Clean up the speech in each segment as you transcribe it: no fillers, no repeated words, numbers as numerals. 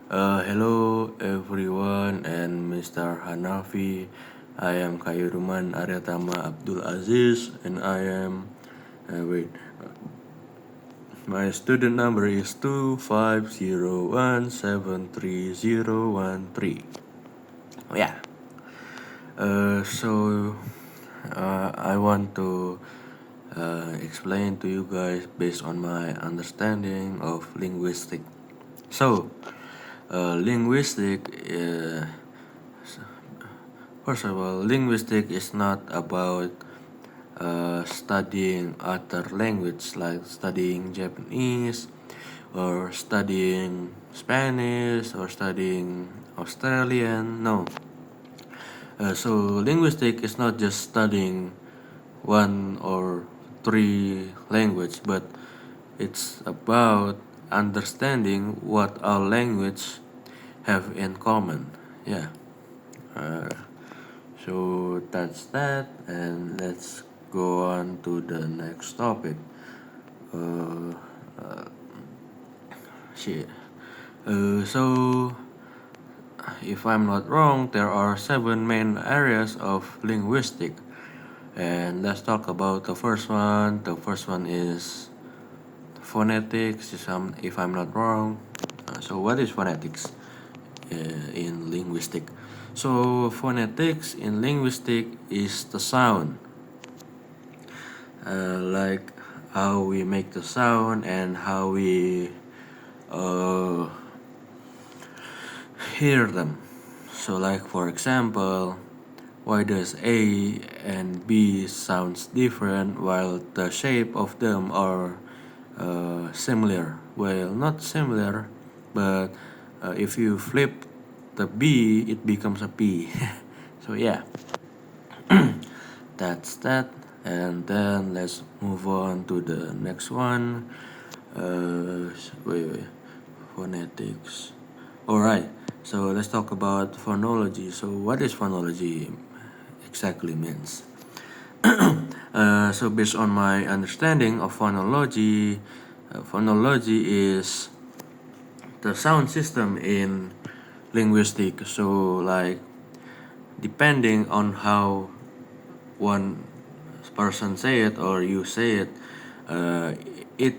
Hello everyone and Mr. Hanafi. I am Khairuman Aryatama Abdul Aziz and I am wait my student number is 25017313. Oh yeah. I want to explain to you guys based on my understanding of linguistic. So, linguistic first of all, linguistic is not about studying other language like studying Japanese or studying Spanish or studying Australian. No. So linguistic is not just studying one or three language, but it's about understanding what our language have in common. Yeah. Uh, so that's that, and let's go on to the next topic. Uh, shit. So, if I'm not wrong, there are 7 main areas of linguistic, and let's talk about the first one. The first one is phonetics, if I'm not wrong. So, what is phonetics in linguistic? So, phonetics in linguistic is the sound, like how we make the sound and how we uh, hear them. So, like for example, why does A and B sounds different while the shape of them are similar? Well, not similar, but if you flip the B, it becomes a P. So yeah, that's that. And then let's move on to the next one. Wait, phonetics. Alright, so let's talk about phonology. So, what is phonology exactly means? So, based on my understanding of phonology, phonology is the sound system in linguistic. So, like, depending on how one person say it or you say it, uh, it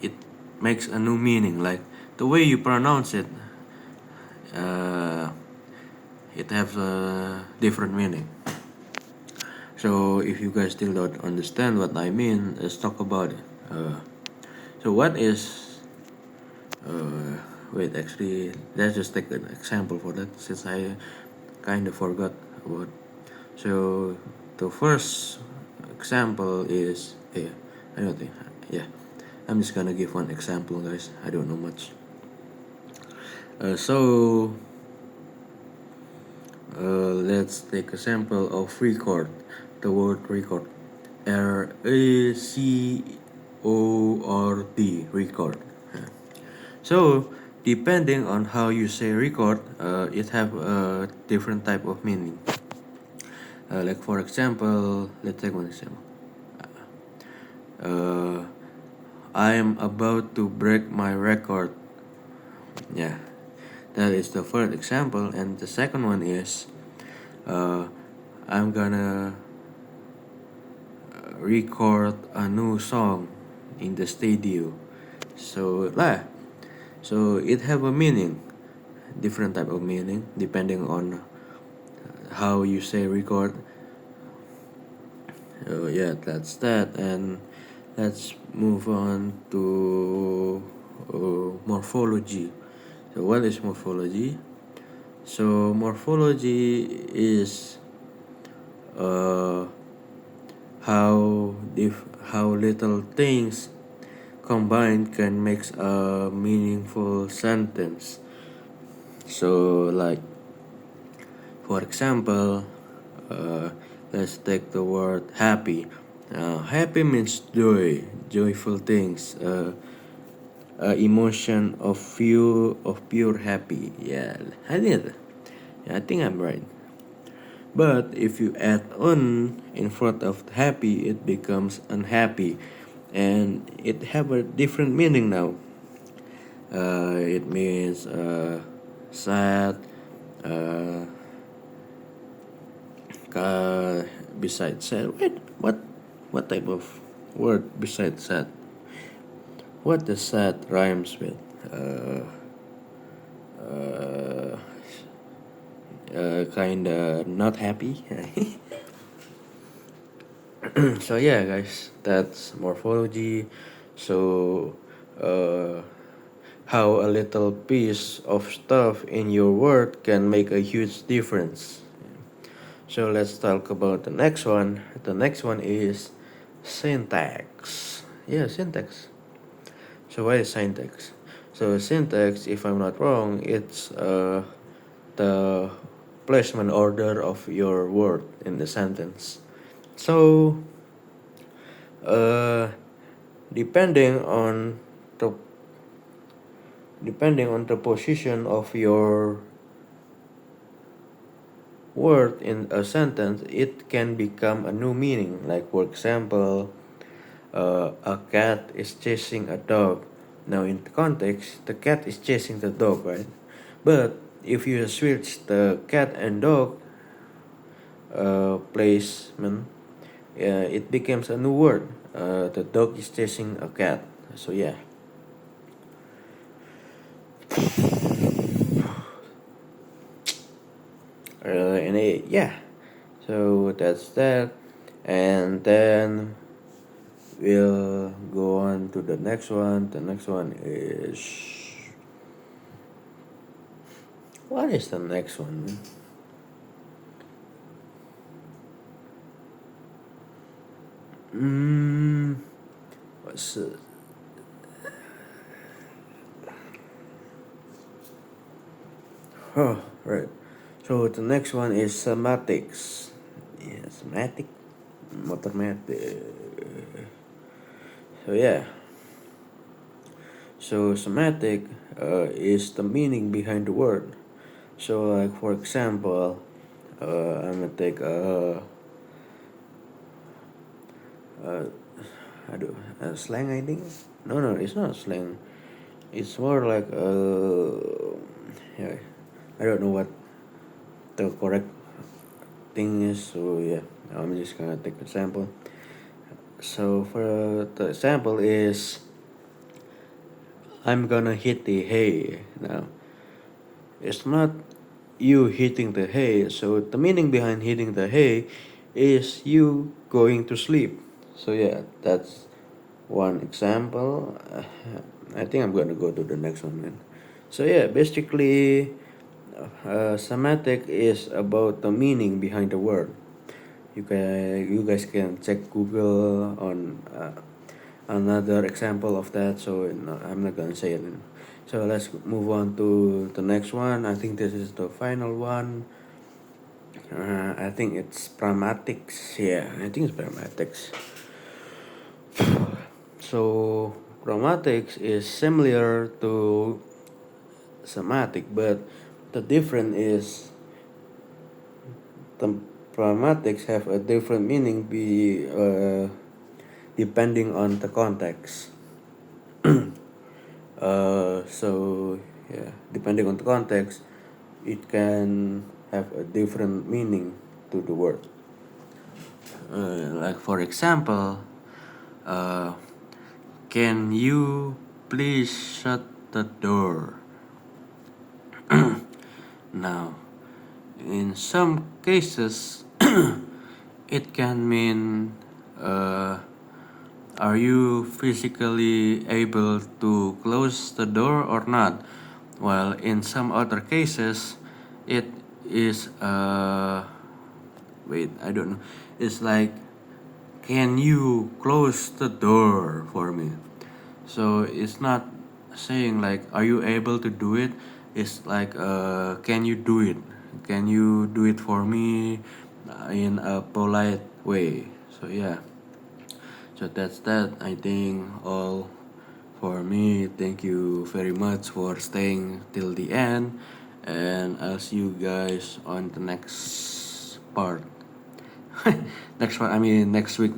it makes a new meaning. Like the way you pronounce it, uh, it has a different meaning. So if you guys still don't understand what I mean, let's talk about it. So what is wait, actually, let's just take an example for that since I kind of forgot about. So the first example is I don't think yeah. I'm just gonna give one example, guys. I don't know much. So let's take a sample of record. The word record. RACORD. Record. So depending on how you say record, it have a different type of meaning. Like for example, let's take one example. I am about to break my record. Yeah, that is the first example, and the second one is I'm gonna record a new song in the studio. So so it have a meaning, different type of meaning depending on how you say record. Yeah, that's that, and let's move on to morphology. So what is morphology? So morphology is uh, how little things combined can make a meaningful sentence. So like for example, uh, let's take the word happy. Happy means joy, joyful things, emotion of pure happy. Yeah, I think I'm right. But if you add on in front of happy, it becomes unhappy, and it have a different meaning now. It means sad. Uh, Besides sad, wait, what type of word besides sad? What does sad rhymes with? Uh, Kinda not happy. So yeah, guys, that's morphology. So how a little piece of stuff in your word can make a huge difference. So let's talk about the next one. The next one is syntax. Yeah, syntax. So what is syntax? So syntax, if I'm not wrong, it's the placement order of your word in the sentence. So uh, depending on the depending on the position of your word in a sentence, it can become a new meaning. Like for example, a cat is chasing a dog. Now in the context, the cat is chasing the dog, right? But if you switch the cat and dog placement, it becomes a new word. The dog is chasing a cat. So yeah. Yeah. So that's that. And then we'll go on to the next one. The next one is. What is the next one? What's Oh, right. So the next one is semantics. Yeah, semantic, mathematic. So yeah. So semantic is the meaning behind the word. So like for example, I'm gonna take uh, a slang. I think. No, it's not slang. It's more like yeah, I don't know what the correct thing is. So yeah, I'm just gonna take the sample. So for the example is I'm gonna hit the hay. Now it's not you hitting the hay. So the meaning behind hitting the hay is you going to sleep. So yeah, that's one example. I think I'm gonna go to the next one, man. So yeah, basically, semantic is about the meaning behind the word. You guys can check Google on another example of that. So no, I'm not gonna say it. So let's move on to the next one. I think this is the final one. I think it's pragmatics. Yeah, I think it's pragmatics. So pragmatics is similar to semantic, but the difference is the pragmatics have a different meaning depending on the context. So yeah, depending on the context, it can have a different meaning to the word. Like for example, uh, can you please shut the door? Now, in some cases, it can mean are you physically able to close the door or not? While in some other cases, it is wait, I don't know. It's like, can you close the door for me? So it's not saying like, are you able to do it? It's like, can you do it? Can you do it for me in a polite way? So yeah. So that's that. I think all for me. Thank you very much for staying till the end, and I'll see you guys on the next part. Next one, I mean next week.